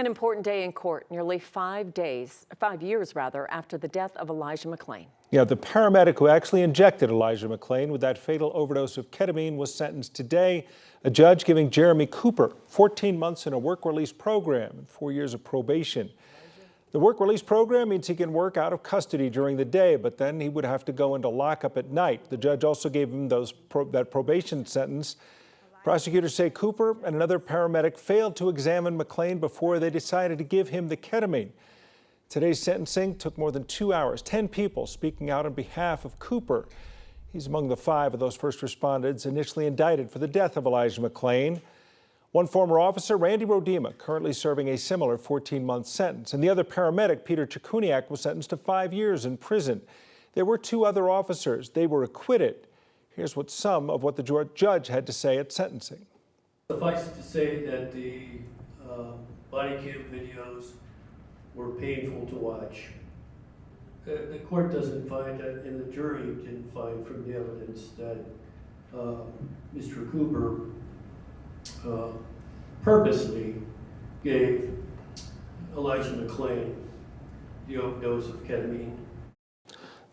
An important day in court, nearly 5 years after the death of Elijah McClain. Yeah, the paramedic who actually injected Elijah McClain with that fatal overdose of ketamine was sentenced today. A judge giving Jeremy Cooper 14 months in a work release program and 4 years of probation. The work release program means he can work out of custody during the day, but then he would have to go into lockup at night. The judge also gave him that probation sentence. Prosecutors say Cooper and another paramedic failed to examine McClain before they decided to give him the ketamine. Today's sentencing took more than 2 hours. 10 people speaking out on behalf of Cooper. He's among the 5 of those first responders initially indicted for the death of Elijah McClain. One former officer, Randy Rodema, currently serving a similar 14-month sentence. And the other paramedic, Peter Chikuniak, was sentenced to 5 years in prison. There were 2 other officers. They were acquitted. Here's some of what the judge had to say at sentencing. Suffice it to say that the body cam videos were painful to watch. The court doesn't find that, and the jury didn't find from the evidence that Mr. Cooper purposely gave Elijah McClain the overdose of ketamine.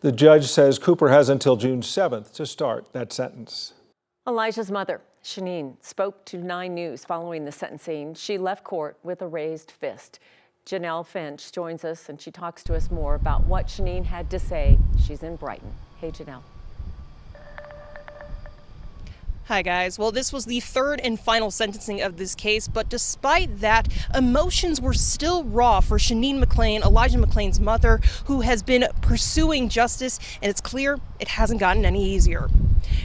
The judge says Cooper has until June 7th to start that sentence. Elijah's mother, Shanine, spoke to 9 News following the sentencing. She left court with a raised fist. Janelle Finch joins us, and she talks to us more about what Shanine had to say. She's in Brighton. Hey, Janelle. Hi guys. Well, this was the 3rd and final sentencing of this case, but despite that, emotions were still raw for Shanine McClain, Elijah McClain's mother, who has been pursuing justice, and it's clear it hasn't gotten any easier.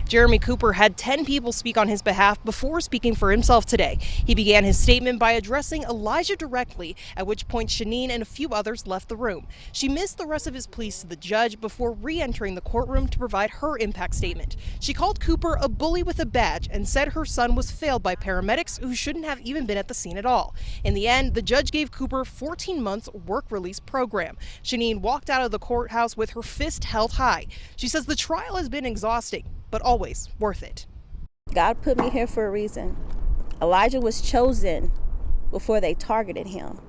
Jeremy Cooper had 10 people speak on his behalf before speaking for himself today. He began his statement by addressing Elijah directly, at which point Shanine and a few others left the room. She missed the rest of his pleas to the judge before re-entering the courtroom to provide her impact statement. She called Cooper a bully with a badge and said her son was failed by paramedics who shouldn't have even been at the scene at all. In the end, the judge gave Cooper 14 months work release program. Shanine walked out of the courthouse with her fist held high. She says the trial has been exhausting, but always worth it. God put me here for a reason. Elijah was chosen before they targeted him,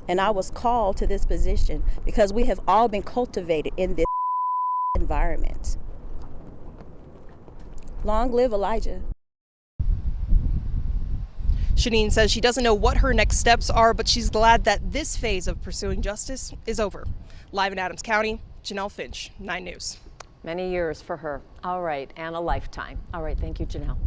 and I was called to this position because we have all been cultivated in this environment. Long live Elijah. Shanine says she doesn't know what her next steps are, but she's glad that this phase of pursuing justice is over. Live in Adams County, Janelle Finch, 9 News. Many years for her. All right, and a lifetime. All right, thank you, Janelle.